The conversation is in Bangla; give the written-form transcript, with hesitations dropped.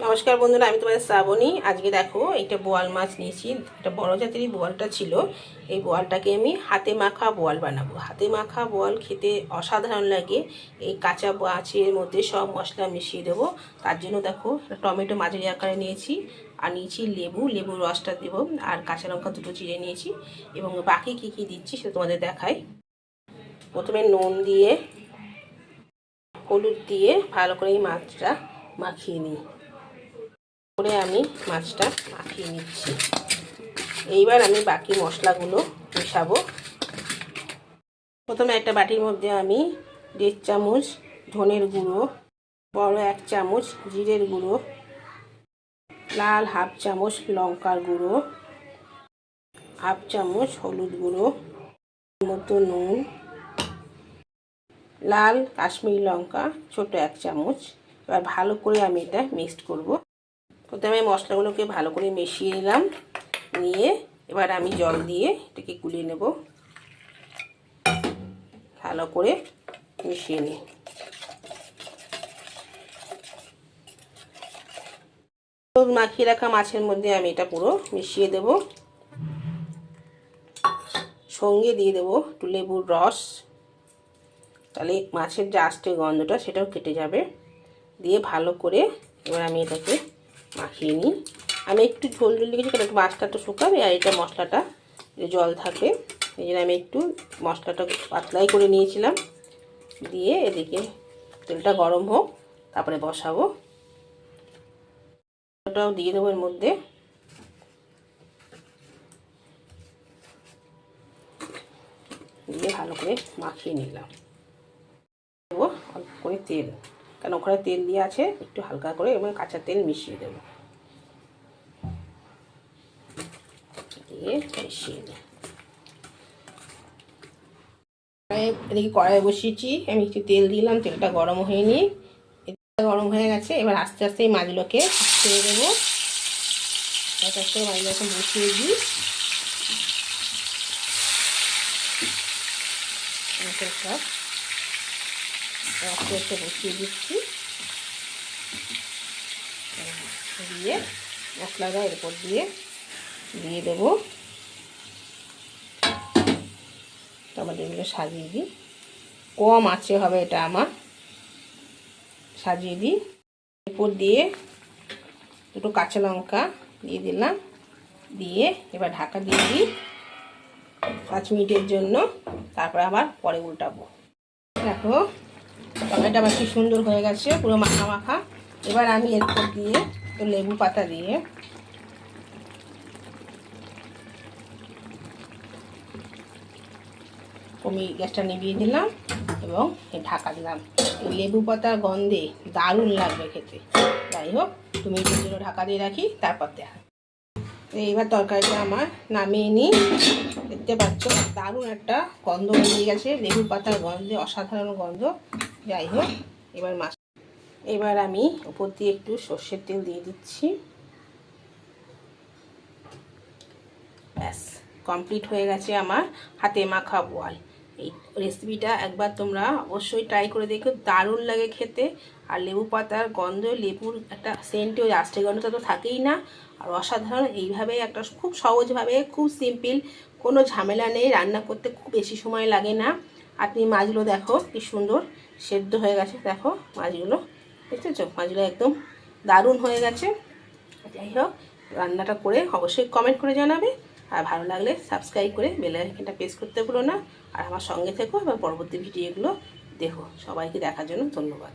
নমস্কার বন্ধুরা, আমি তোমাদের শ্রাবণী। আজকে দেখো একটা বোয়াল মাছ নিয়েছি। এটা বড় জাতেরই বোয়ালটা ছিল। এই বোয়ালটাকে আমি হাতে মাখা বোয়াল বানাবো। হাতে মাখা বোয়াল খেতে অসাধারণ লাগে। এই কাঁচা মাছের মধ্যে সব মশলা মিশিয়ে দেবো। তার জন্য দেখো টমেটো মাঝারি আকারে নিয়েছি, আর নিয়েছি লেবুর রসটা দেবো, আর কাঁচা লঙ্কা দুটো চিড়ে নিয়েছি। এবং বাকি কী কী দিচ্ছি সেটা তোমাদের দেখাই। প্রথমে নুন দিয়ে হলুদ দিয়ে ভালো করে এই মাছটা মাখিয়ে নিই। করে আমি মাছটা মাখিয়ে নিচ্ছি। এইবার আমি বাকি মশলাগুলো মেশাবো। প্রথমে একটা বাটির মধ্যে আমি 1.5 চামচ ধনের গুঁড়ো, বড় 1 চামচ জিরের গুঁড়ো, লাল 1/2 চামচ লঙ্কার গুঁড়ো, 1/2 চামচ হলুদ গুঁড়ো, মতো নুন, লাল কাশ্মীরি লঙ্কা ছোট 1 চামচ। এবার ভালো করে আমি এটা মিক্সড করব। প্রথমে মশলাগুলোকে ভালো করে মিশিয়ে নিলাম। নিয়ে এবার আমি জল দিয়ে এটাকে গুলিয়ে নেব। ভালো করে মিশিয়ে নিই। মাখিয়ে রাখা মাছের মধ্যে আমি এটা পুরো মিশিয়ে দেব। সঙ্গে দিয়ে দেব একটু লেবুর রস, তাহলে মাছের যে আস্তে গন্ধটা সেটাও কেটে যাবে। দিয়ে ভালো করে এবার আমি এটাকে মাখিয়ে নিই। আমি একটু ঝোল রেখেছি কারণ মাছটা তো শুকাবে, আর এটা মশলাটা জল থাকে, এই জন্য আমি একটু মশলাটা পাতলাই করে নিয়েছিলাম। দিয়ে এদিকে তেলটা গরম হোক, তারপরে বসাবো। ওটাও দিয়ে দেবো এর মধ্যে। দিয়ে ভালো করে মাখিয়ে নিলাম। দেবো অল্প করে তেল, কারণ ওখানে তেল দিয়ে আছে, একটু হালকা করে এবং কাঁচা তেল মিশিয়ে দেবো। দিয়ে মিশিয়ে নিই। এদিকে কড়াই বসিয়েছি, আমি একটু তেল দিলাম, তেলটা গরম হয়নি, গরম হয়ে গেছে। এবার আস্তে আস্তে এই মাছগুলোকে ছেড়ে দেবো। আস্তে আস্তে মাছগুলোকে বসিয়ে দিই। আস্তে আস্তে বসিয়ে দিচ্ছি। দিয়ে মশলাটা এর উপর দিয়ে দেবো। তারপর এগুলো সাজিয়ে দিই। কম আঁচে হবে এটা আমার। সাজিয়ে দিই। এরপর দিয়ে দুটো কাঁচা লঙ্কা দিয়ে দিলাম। দিয়ে এবার ঢাকা দিয়ে দিই 5 মিনিটের জন্য। তারপরে আবার পরে উল্টাবো। দেখো টমেটো আমার কি সুন্দর হয়ে গেছে, পুরো মাখা মাখা। এবার আমি এরপর দিয়ে তো লেবু পাতা দিয়ে আমি গ্যাসটা নিভিয়ে দিলাম এবং ঢাকা দিলাম। এই লেবু পাতার গন্ধে দারুণ লাগবে খেতে। যাই হোক, তুমি এটার জন্য ঢাকা দিয়ে রাখি, তারপর দেখা। এইবার তরকারিটা আমার নামিয়ে নিই। দেখতে পাচ্ছ দারুণ একটা গন্ধ বেরিয়ে গেছে, লেবু পাতার গন্ধে, অসাধারণ গন্ধ। যাই হোক, এবার আমি উপর দিয়ে একটু সর্ষের তেল দিয়ে দিচ্ছি। ব্যাস কমপ্লিট হয়ে গেছে আমার হাতে মাখা বোয়াল। এই রেসিপিটা একবার তোমরা অবশ্যই ট্রাই করে দেখো, দারুণ লাগে খেতে। আর লেবু পাতার গন্ধ, লেবুর একটা সেন্টে, ওই আস্তে গন্ধটা তো থাকেই না। আর অসাধারণ। এইভাবে একটা খুব সহজভাবে, খুব সিম্পল, কোনো ঝামেলা নেই, রান্না করতে খুব বেশি সময় লাগে না। আর তুমি মাছগুলো দেখো কি সুন্দর সেদ্ধ হয়ে গেছে। দেখো মাছগুলো, দেখতেছো মাছগুলো একদম দারুণ হয়ে গেছে। যাই হোক, রান্নাটা করে অবশ্যই কমেন্ট করে জানাবে। আর ভালো লাগলে সাবস্ক্রাইব করে বেল আইকনটা প্রেস করতে ভুলো না। আর আমার সঙ্গে থেকো এবং পরবর্তী ভিডিওগুলো দেখো। সবাইকে দেখার জন্য ধন্যবাদ।